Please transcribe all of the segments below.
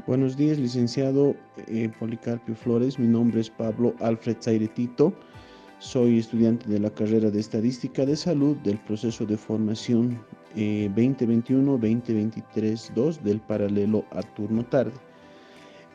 Buenos días, licenciado Policarpio Flores. Mi nombre es Pablo Alfred Zairetito. Soy estudiante de la carrera de Estadística de Salud del proceso de formación 2021-2023-2 del paralelo a turno tarde.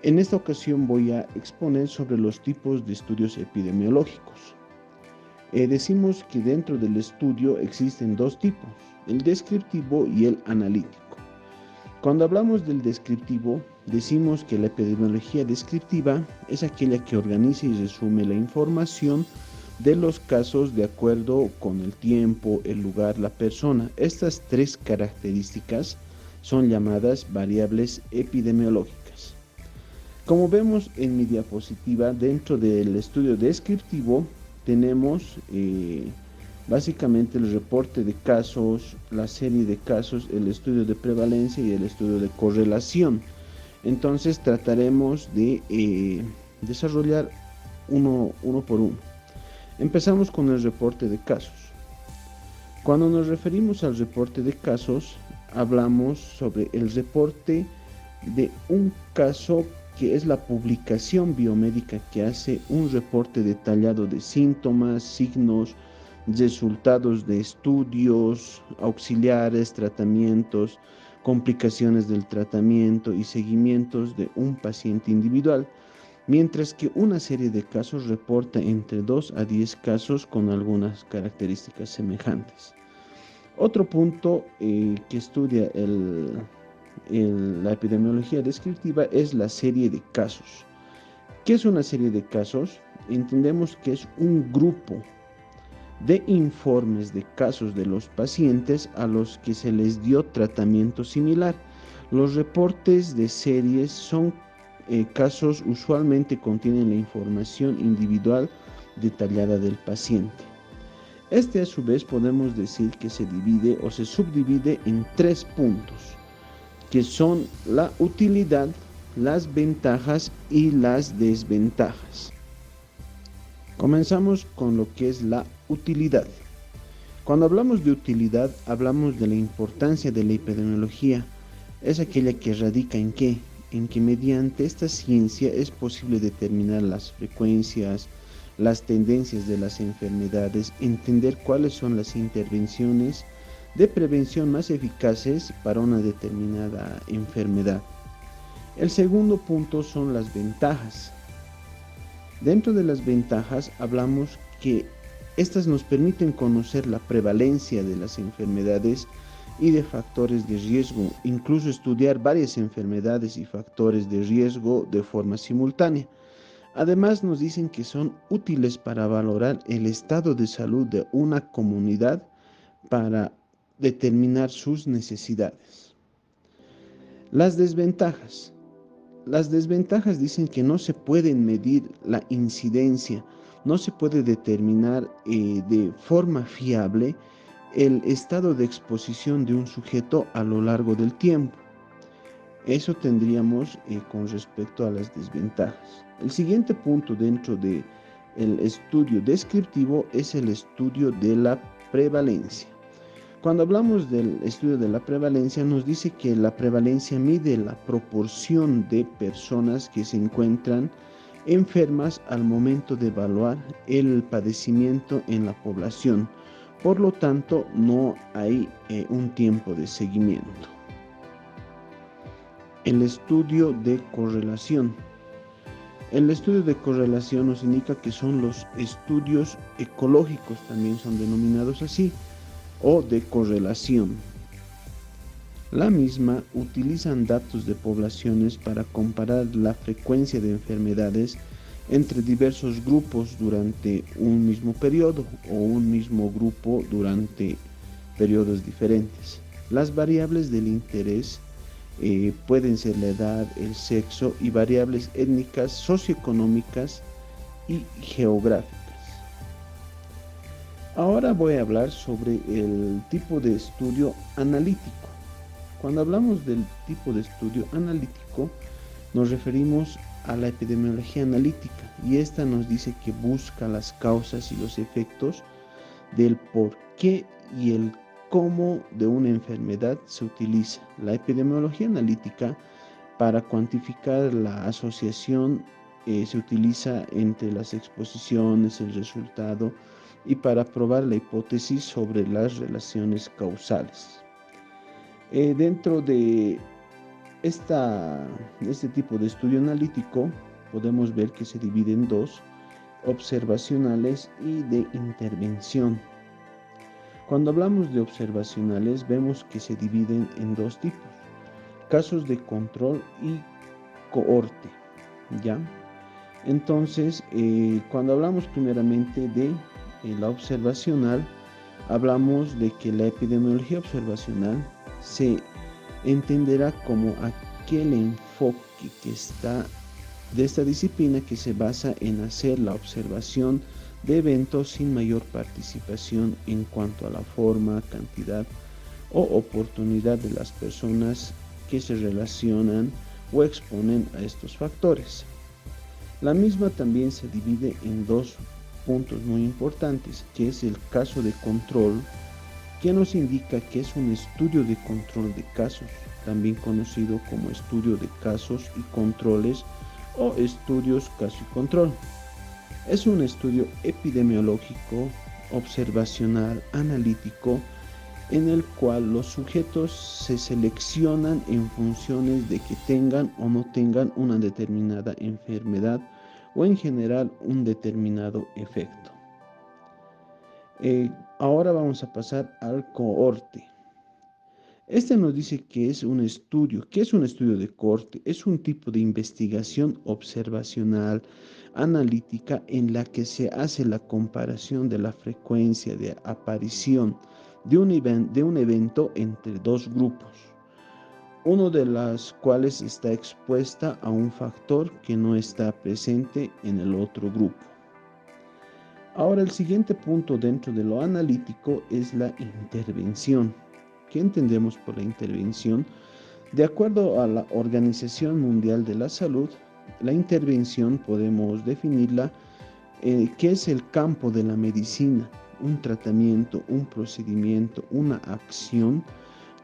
En esta ocasión voy a exponer sobre los tipos de estudios epidemiológicos. Decimos que dentro del estudio existen dos tipos, el descriptivo y el analítico. Cuando hablamos del descriptivo, decimos que la epidemiología descriptiva es aquella que organiza y resume la información de los casos de acuerdo con el tiempo, el lugar, la persona. Estas tres características son llamadas variables epidemiológicas. Como vemos en mi diapositiva, dentro del estudio descriptivo tenemos básicamente el reporte de casos, la serie de casos, el estudio de prevalencia y el estudio de correlación. Entonces trataremos de desarrollar uno por uno. Empezamos con el reporte de casos. Cuando nos referimos al reporte de casos, hablamos sobre el reporte de un caso que es la publicación biomédica que hace un reporte detallado de síntomas, signos, resultados de estudios, auxiliares, tratamientos, complicaciones del tratamiento y seguimientos de un paciente individual, mientras que una serie de casos reporta entre 2 a 10 casos con algunas características semejantes. Otro punto que estudia la epidemiología descriptiva es la serie de casos. ¿Qué es una serie de casos? Entendemos que es un grupo de informes de casos de los pacientes a los que se les dio tratamiento similar. Los reportes de series son casos usualmente contienen la información individual detallada del paciente. Este a su vez podemos decir que se divide o se subdivide en tres puntos, que son la utilidad, las ventajas y las desventajas. Comenzamos con lo que es la utilidad. Cuando hablamos de utilidad, hablamos de la importancia de la epidemiología. Es aquella que radica en qué? En que mediante esta ciencia es posible determinar las frecuencias, las tendencias de las enfermedades, entender cuáles son las intervenciones de prevención más eficaces para una determinada enfermedad. El segundo punto son las ventajas. Dentro de las ventajas hablamos que estas nos permiten conocer la prevalencia de las enfermedades y de factores de riesgo, incluso estudiar varias enfermedades y factores de riesgo de forma simultánea. Además nos dicen que son útiles para valorar el estado de salud de una comunidad para determinar sus necesidades. Las desventajas. Las desventajas dicen que no se pueden medir la incidencia, no se puede determinar de forma fiable el estado de exposición de un sujeto a lo largo del tiempo. Eso tendríamos con respecto a las desventajas. El siguiente punto dentro del estudio descriptivo es el estudio de la prevalencia. Cuando hablamos del estudio de la prevalencia, nos dice que la prevalencia mide la proporción de personas que se encuentran enfermas al momento de evaluar el padecimiento en la población. Por lo tanto, no hay un tiempo de seguimiento. El estudio de correlación. El estudio de correlación nos indica que son los estudios ecológicos, también son denominados así, o de correlación. La misma utilizan datos de poblaciones para comparar la frecuencia de enfermedades entre diversos grupos durante un mismo periodo o un mismo grupo durante periodos diferentes. Las variables del interés pueden ser la edad, el sexo y variables étnicas, socioeconómicas y geográficas. Ahora voy a hablar sobre el tipo de estudio analítico. Cuando hablamos del tipo de estudio analítico, nos referimos a la epidemiología analítica y esta nos dice que busca las causas y los efectos del por qué y el cómo de una enfermedad se utiliza. La epidemiología analítica Para cuantificar la asociación se utiliza entre las exposiciones, el resultado y para probar la hipótesis sobre las relaciones causales. Dentro de este tipo de estudio analítico podemos ver que se divide en dos: observacionales y de intervención. Cuando hablamos de observacionales vemos que se dividen en dos tipos: casos de control y cohorte, ¿ya? Entonces, cuando hablamos primeramente de la observacional, hablamos de que la epidemiología observacional se entenderá como aquel enfoque que está de esta disciplina que se basa en hacer la observación de eventos sin mayor participación en cuanto a la forma, cantidad o oportunidad de las personas que se relacionan o exponen a estos factores. La misma también se divide en dos puntos muy importantes, que es el caso de control, que nos indica que es un estudio de control de casos, también conocido como estudio de casos y controles o estudios caso y control. Es un estudio epidemiológico, observacional, analítico, en el cual los sujetos se seleccionan en funciones de que tengan o no tengan una determinada enfermedad o en general un determinado efecto. Ahora vamos a pasar al cohorte. Este nos dice que es un estudio. ¿Qué es un estudio de cohorte? Es un tipo de investigación observacional, analítica, en la que se hace la comparación de la frecuencia de aparición de un evento entre dos grupos, uno de los cuales está expuesta a un factor que no está presente en el otro grupo. Ahora, el siguiente punto dentro de lo analítico es la intervención. ¿Qué entendemos por la intervención? De acuerdo a la Organización Mundial de la Salud, la intervención podemos definirla que es el campo de la medicina, un tratamiento, un procedimiento, una acción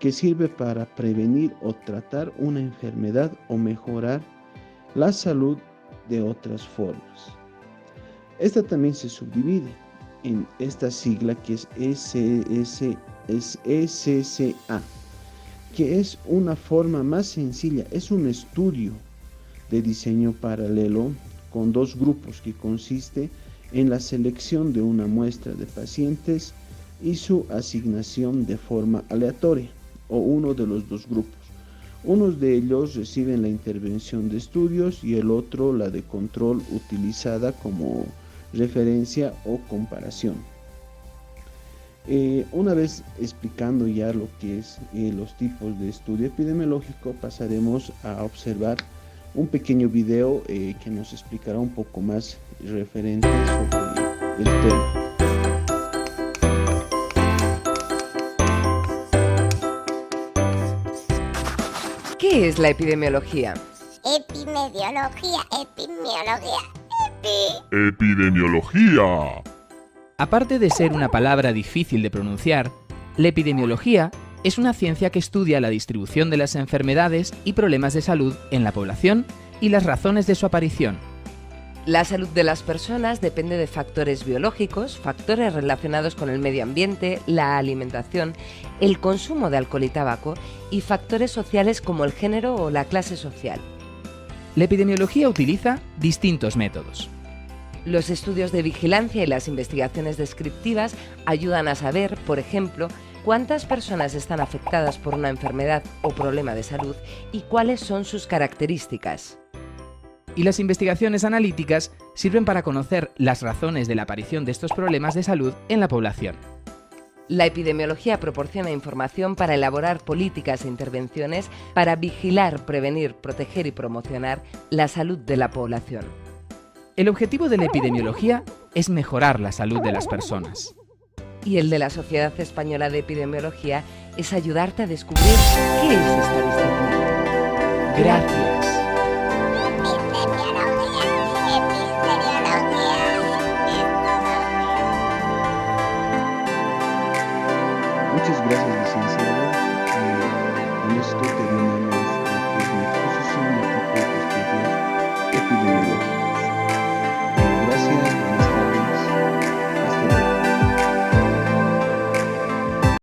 que sirve para prevenir o tratar una enfermedad o mejorar la salud de otras formas. Esta también se subdivide en esta sigla que es SCA, que es una forma más sencilla, es un estudio de diseño paralelo con dos grupos que consiste en la selección de una muestra de pacientes y su asignación de forma aleatoria, o uno de los dos grupos. Unos de ellos reciben la intervención de estudios y el otro la de control utilizada como referencia o comparación. Una vez explicando ya lo que es los tipos de estudio epidemiológico, pasaremos a observar un pequeño video que nos explicará un poco más referente sobre el tema. ¿Qué es la epidemiología? Epidemiología. Aparte de ser una palabra difícil de pronunciar, la epidemiología es una ciencia que estudia la distribución de las enfermedades y problemas de salud en la población y las razones de su aparición. La salud de las personas depende de factores biológicos, factores relacionados con el medio ambiente, la alimentación, el consumo de alcohol y tabaco y factores sociales como el género o la clase social. La epidemiología utiliza distintos métodos. Los estudios de vigilancia y las investigaciones descriptivas ayudan a saber, por ejemplo, cuántas personas están afectadas por una enfermedad o problema de salud y cuáles son sus características. Y las investigaciones analíticas sirven para conocer las razones de la aparición de estos problemas de salud en la población. La epidemiología proporciona información para elaborar políticas e intervenciones para vigilar, prevenir, proteger y promocionar la salud de la población. El objetivo de la epidemiología es mejorar la salud de las personas. Y el de la Sociedad Española de Epidemiología es ayudarte a descubrir qué es esta disciplina. Gracias. Muchas gracias, licenciado. Con esto terminamos